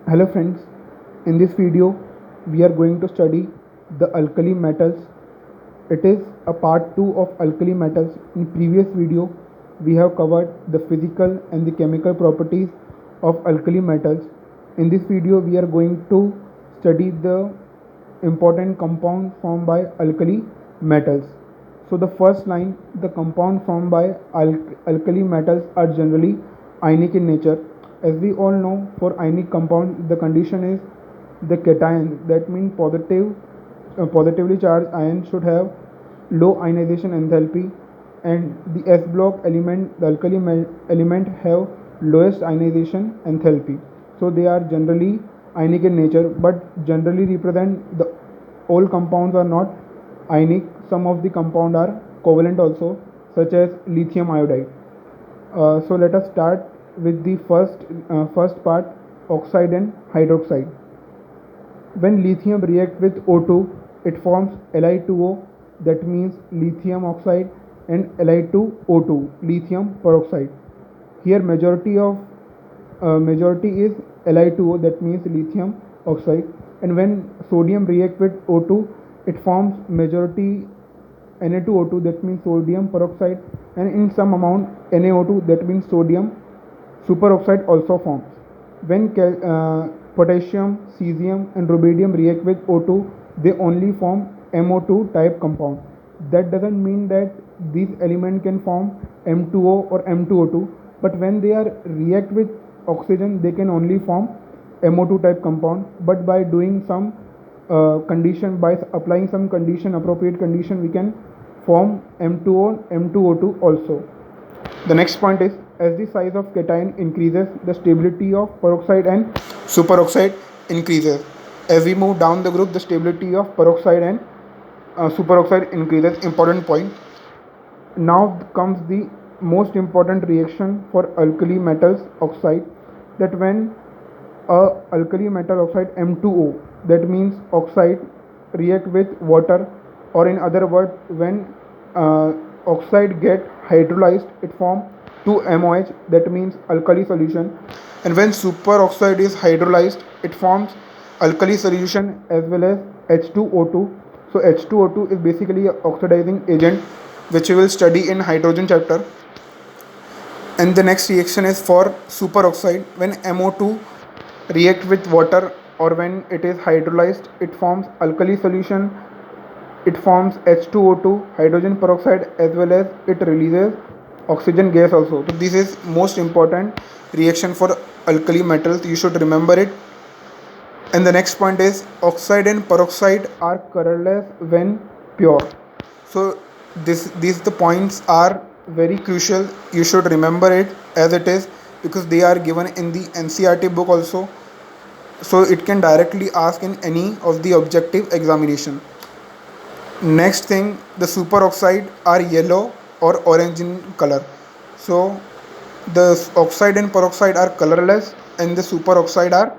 Hello friends, in this video we are going to study the alkali metals. It is a part 2 of alkali metals. In previous video we have covered the physical and the chemical properties of alkali metals. In this video we are going to study the important compound formed by alkali metals. So the first line, the compound formed by alkali metals are generally ionic in nature. As we all know, for ionic compound the condition is the cation, that means positively charged ion should have low ionization enthalpy, and the S block element, the alkali element have lowest ionization enthalpy. So they are generally ionic in nature, but generally represent the all compounds are not ionic. Some of the compound are covalent also, such as lithium iodide. So let us start with the first part, oxide and hydroxide. When lithium reacts with O2, it forms Li2O, that means lithium oxide, and Li2O2, lithium peroxide. Here majority is Li2O, that means lithium oxide, and when sodium reacts with O2, it forms majority Na2O2, that means sodium peroxide, and in some amount NaO2, that means sodium superoxide also forms. When potassium, cesium and rubidium react with O2, they only form MO2 type compound. That doesn't mean that these elements can form M2O or M2O2, but when they are react with oxygen, they can only form MO2 type compound. But by doing some condition, by applying some condition, appropriate condition, we can form M2O, M2O2 also. The next point is, as the size of cation increases, the stability of peroxide and superoxide increases. As we move down the group, the stability of peroxide and superoxide increases. Important point. Now comes the most important reaction for alkali metals oxide, that when a alkali metal oxide M2O, that means oxide, react with water, or in other words, when oxide get hydrolyzed, it form 2MOH, that means alkali solution, and when superoxide is hydrolyzed, it forms alkali solution as well as H2O2. So H2O2 is basically an oxidizing agent, which we will study in hydrogen chapter. And the next reaction is for superoxide. When MO2 react with water, or when it is hydrolyzed, it forms alkali solution, it forms H2O2, hydrogen peroxide, as well as it releases oxygen gas also. So this is most important reaction for alkali metals, you should remember it. And the next point is, oxide and peroxide are colorless when pure. So these the points are very crucial, you should remember it as it is, because they are given in the NCERT book also, so it can directly ask in any of the objective examination. Next thing, the superoxide are yellow or orange in color. So the oxide and peroxide are colorless, and the superoxide are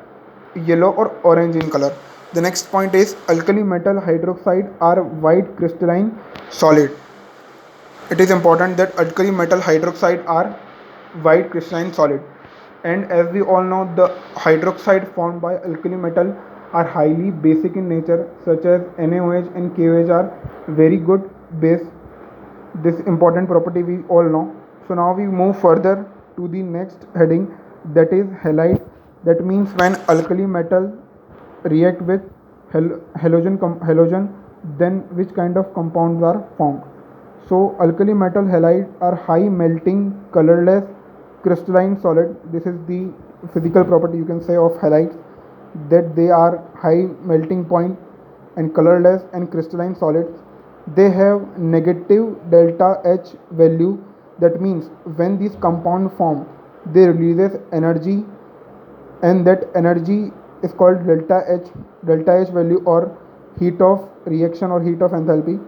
yellow or orange in color. The next point is, alkali metal hydroxide are white crystalline solid. It is important that alkali metal hydroxide are white crystalline solid. And as we all know, the hydroxide formed by alkali metal are highly basic in nature, such as NaOH and KOH are very good base. This important property we all know. So now we move further to the next heading, that is halide. That means when alkali metal react with halogen, then which kind of compounds are formed. So alkali metal halides are high melting, colorless, crystalline solid. This is the physical property, you can say, of halides, that they are high melting point and colorless and crystalline solids. They have negative delta H value. That means when these compound form, they releases energy, and that energy is called delta H value, or heat of reaction or heat of enthalpy.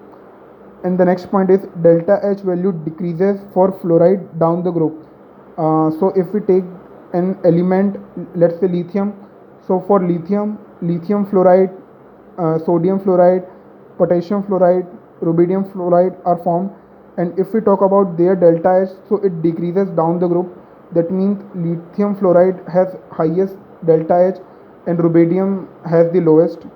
And the next point is, delta H value decreases for fluoride down the group. So if we take an element, let's say lithium, so for lithium fluoride, sodium fluoride, potassium fluoride, rubidium fluoride are formed, and if we talk about their delta H, so it decreases down the group. That means lithium fluoride has highest delta H, and rubidium has the lowest.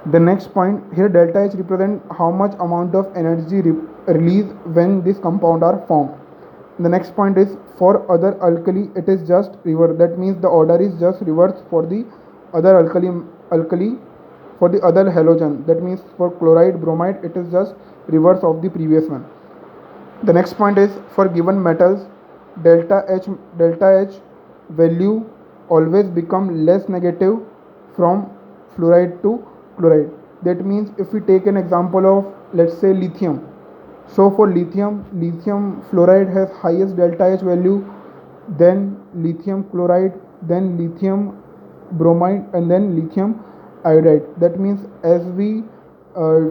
The next point here, delta H represent how much amount of energy released when this compound are formed. The next point is for other alkali it is just reverse. That means the order is just reverse for the other alkali for the other halogen. That means for chloride, bromide it is just reverse of the previous one. The next point is for given metals delta H value always become less negative from fluoride to chloride. That means if we take an example of, let's say, lithium. So for lithium fluoride has highest delta H value, then lithium chloride, then lithium bromide, and then lithium iodide. That means as we uh,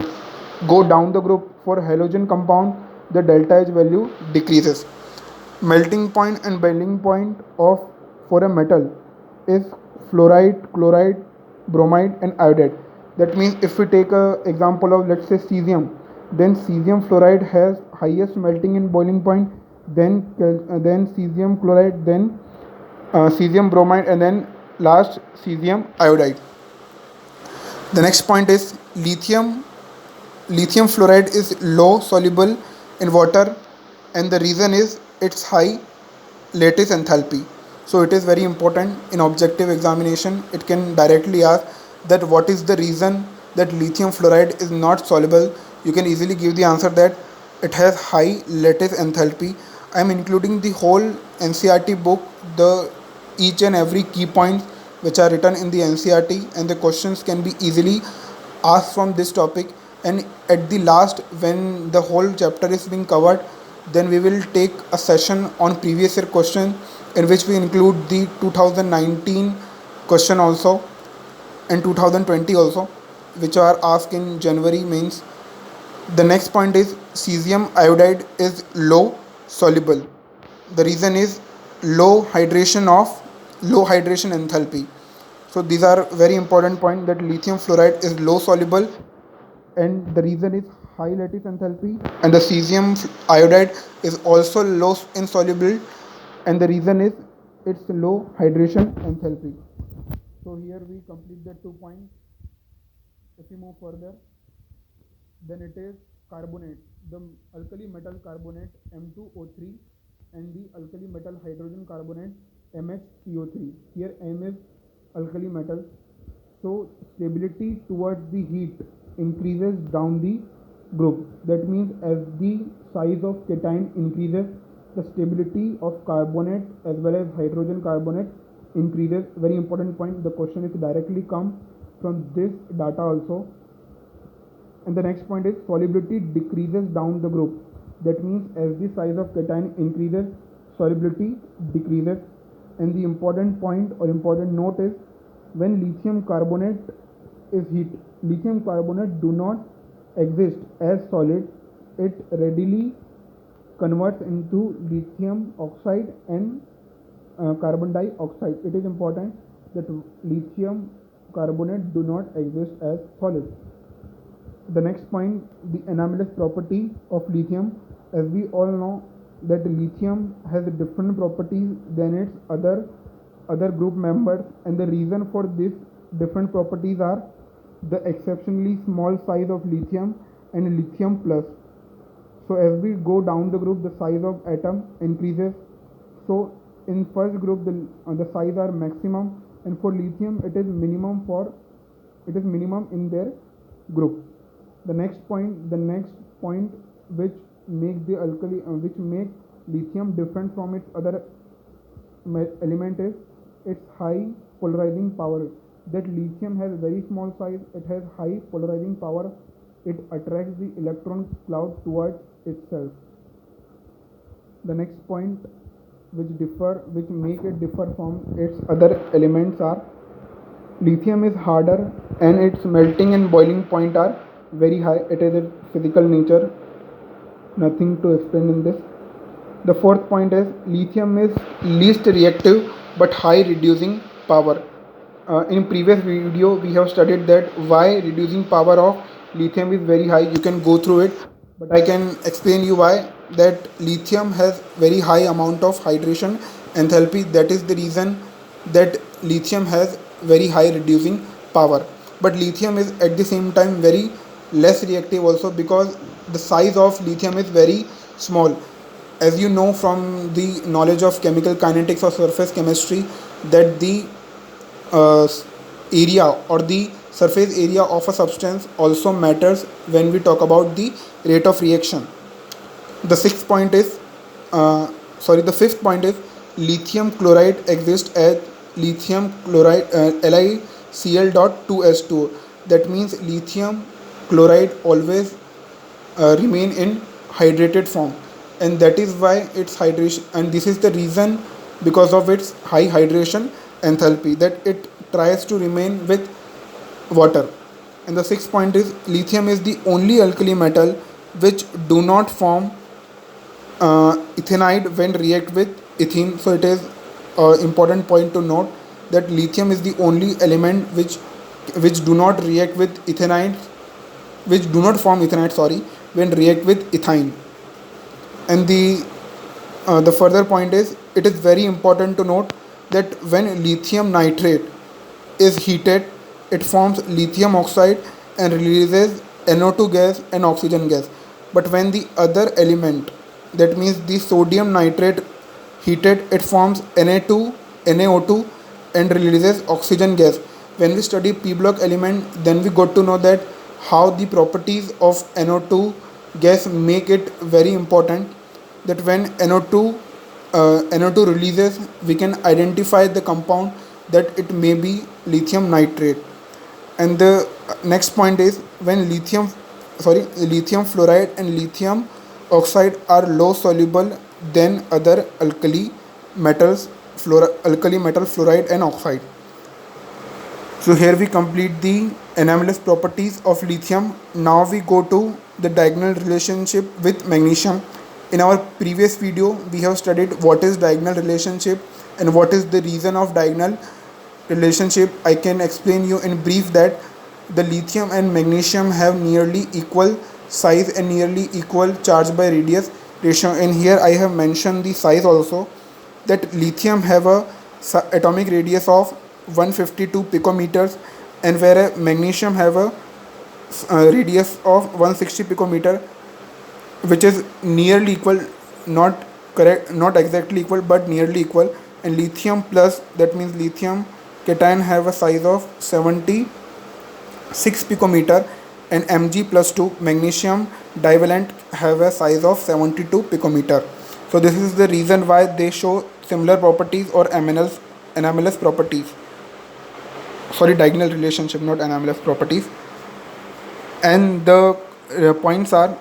go down the group for halogen compound, the delta H value decreases. Melting point and boiling point of for a metal is fluoride, chloride, bromide, and iodide. That means if we take a example of, let's say, cesium, then cesium fluoride has highest melting and boiling point, then cesium chloride, then cesium bromide, and then last cesium iodide. The next point is lithium. Lithium fluoride is low soluble in water, and the reason is its high lattice enthalpy. So it is very important in objective examination. It can directly ask that what is the reason that lithium fluoride is not soluble. You can easily give the answer that it has high lattice enthalpy. I am including the whole NCERT book, the each and every key points which are written in the NCERT, and the questions can be easily asked from this topic. And at the last, when the whole chapter is being covered, then we will take a session on previous year question, in which we include the 2019 question also and 2020 also, which are asked in January mains. The next point is cesium iodide is low soluble. The reason is low hydration enthalpy. So these are very important point, that lithium fluoride is low soluble, and the reason is high lattice enthalpy, and the cesium iodide is also low insoluble, and the reason is its low hydration enthalpy. So here we complete the 2 points. If we move further, then it is carbonate, the alkali metal carbonate M2O3, and the alkali metal hydrogen carbonate MHCO3. Here M is alkali metal. So stability towards the heat increases down the group. That means as the size of cation increases, the stability of carbonate as well as hydrogen carbonate increases. Very important point. The question is directly come from this data also. And the next point is solubility decreases down the group. That means as the size of cation increases, solubility decreases. And the important point or important note is when lithium carbonate is heat, lithium carbonate do not exist as solid. It readily converts into lithium oxide and carbon dioxide. It is important that lithium carbonate do not exist as solid. The next point, the anomalous property of lithium. As we all know that lithium has different properties than its other group members, and the reason for this different properties are the exceptionally small size of lithium and lithium plus. So as we go down the group, the size of atom increases. So in first group the size are maximum, and for lithium it is minimum in their group. The next point which make the which make lithium different from its other element is its high polarizing power. That lithium has very small size, it has high polarizing power, it attracts the electron cloud towards itself. The next point which make it differ from its other elements are lithium is harder and its melting and boiling point are very high. It is its physical nature, nothing to explain in this. The fourth point is lithium is least reactive but high reducing power. In previous video we have studied that why reducing power of lithium is very high. You can go through it, but I can explain you why. That lithium has very high amount of hydration enthalpy. That is the reason that lithium has very high reducing power, but lithium is at the same time very less reactive also, because the size of lithium is very small. As you know from the knowledge of chemical kinetics or surface chemistry, that the uh, area or the surface area of a substance also matters when we talk about the rate of reaction. The sixth point is, the fifth point is, lithium chloride exists as lithium chloride LiCl.2S2. That means lithium chloride always remain in hydrated form, and that is why its hydration, and this is the reason, because of its high hydration enthalpy, that it tries to remain with water. And the sixth point is, lithium is the only alkali metal which do not form ethanide when react with ethene. So it is important point to note that lithium is the only element which do not react with ethanide, which do not form ethanide, sorry, when react with ethine. And the further point is, it is very important to note that when lithium nitrate is heated, it forms lithium oxide and releases NO2 gas and oxygen gas. But when the other element, that means the sodium nitrate, heated, it forms NaO2 and releases oxygen gas. When we study p block element, then we got to know that how the properties of NO2 gas make it very important, that when NO2 releases, we can identify the compound that it may be lithium nitrate. And the next point is, when lithium fluoride and lithium oxide are low soluble than other alkali metals, alkali metal fluoride and oxide. So here we complete the anomalous properties of lithium. Now we go to the diagonal relationship with magnesium. In our previous video, we have studied what is diagonal relationship and what is the reason of diagonal relationship. I can explain you in brief that the lithium and magnesium have nearly equal size and nearly equal charge by radius ratio. And here I have mentioned the size also, that lithium have a atomic radius of 152 picometers, and whereas magnesium have a radius of 160 picometer, which is nearly equal, not correct, not exactly equal, but nearly equal. And lithium plus, that means lithium cation, have a size of 76 picometer, and Mg plus 2 magnesium divalent have a size of 72 picometer. So this is the reason why they show similar properties or anomalous properties. Sorry, diagonal relationship, not anomalous properties. And the points are,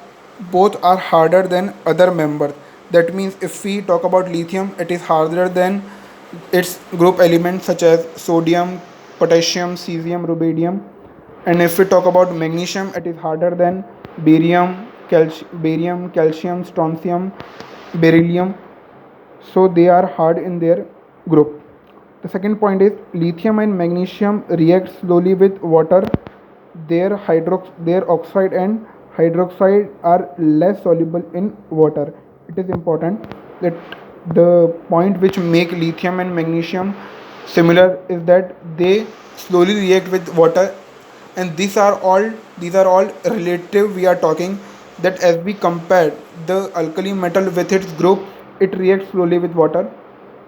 both are harder than other members. That means if we talk about lithium, it is harder than its group elements such as sodium, potassium, cesium, rubidium. And if we talk about magnesium, it is harder than barium, calcium, strontium, beryllium. So they are hard in their group. The second point is, lithium and magnesium react slowly with water. Their oxide and hydroxide are less soluble in water. It is important that the point which make lithium and magnesium similar is that they slowly react with water, and these are all relative. We are talking that as we compare the alkali metal with its group, it reacts slowly with water,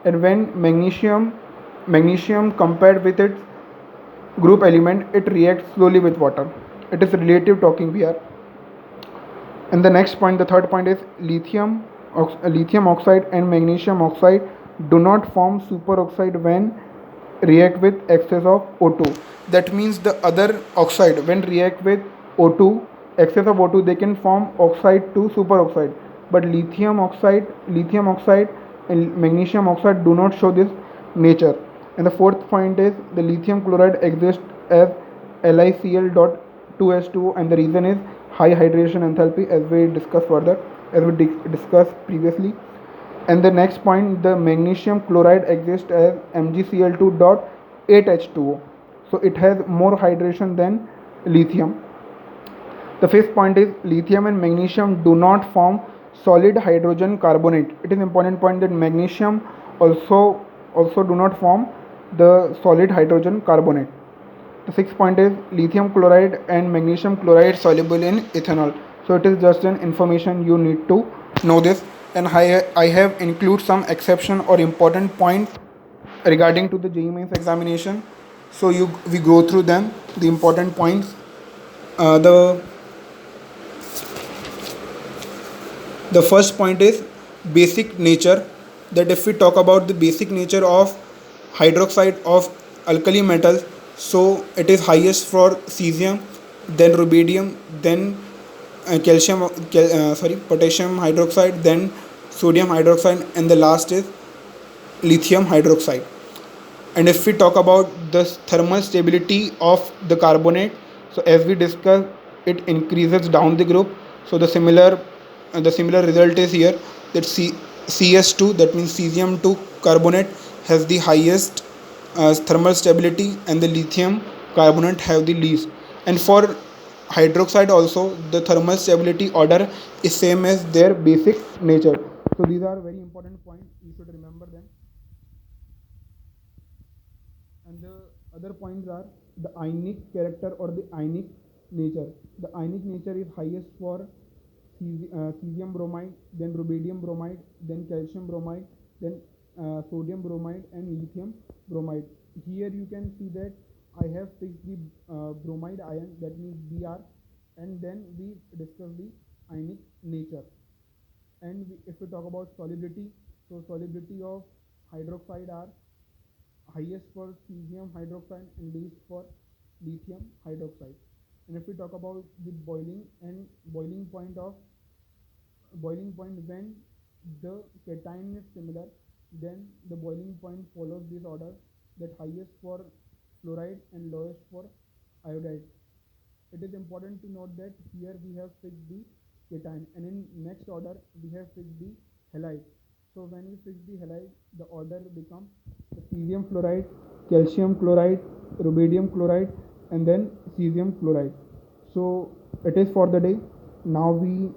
and when magnesium compared with its group element, it reacts slowly with water. It is relative talking we are. And the next point, the third point is, lithium oxide and magnesium oxide do not form superoxide when react with excess of O2. That means the other oxide, when react with O2, excess of O2, they can form oxide to superoxide, but lithium oxide and magnesium oxide do not show this nature. And the fourth point is, the lithium chloride exists as LiCl.2S2, and the reason is high hydration enthalpy, as we discussed further, as we discussed previously. And the next point, the magnesium chloride exists as MgCl2.8H2O. So it has more hydration than lithium. The fifth point is, lithium and magnesium do not form solid hydrogen carbonate. It is an important point that magnesium also do not form the solid hydrogen carbonate. The sixth point is lithium chloride and magnesium chloride soluble in ethanol. So it is just an information you need to know this. And I have include some exception or important points regarding to the JEE Mains examination. So we go through them, the important points. The first point is basic nature. That if we talk about the basic nature of hydroxide of alkali metals, so it is highest for cesium, then rubidium, then potassium hydroxide, then sodium hydroxide, and the last is lithium hydroxide. And if we talk about the thermal stability of the carbonate, so as we discussed, it increases down the group. So the similar result is here, that CS2, that means cesium 2 carbonate, has the highest thermal stability, and the lithium carbonate have the least. And for hydroxide also, the thermal stability order is same as their basic nature. So these are very important points, you should remember them. And the other points are the ionic character or the ionic nature. The ionic nature is highest for cesium bromide, then rubidium bromide, then calcium bromide, then sodium bromide, and lithium bromide. Here you can see that I have fixed the bromide ion, that means Br, and then we discuss the ionic nature. And if we talk about solubility, so solubility of hydroxide are highest for cesium hydroxide and least for lithium hydroxide. And if we talk about the boiling point when the cation is similar, then the boiling point follows this order, that highest for fluoride and lowest for iodide. It is important to note that here we have fixed the cation, and in next order we have fixed the halide. So when we fix the halide, the order becomes cesium fluoride, calcium chloride, rubidium chloride, and then cesium chloride. So it is for the day. Now we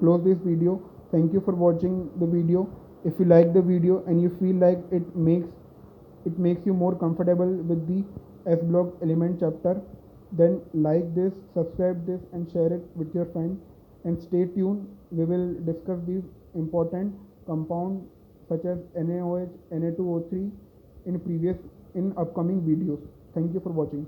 close this video. Thank you for watching the video. If you like the video and you feel like it makes you more comfortable with the S block element chapter, then like this, subscribe this, and share it with your friends. And stay tuned. We will discuss these important compounds such as NaOH, Na2O3 in upcoming videos. Thank you for watching.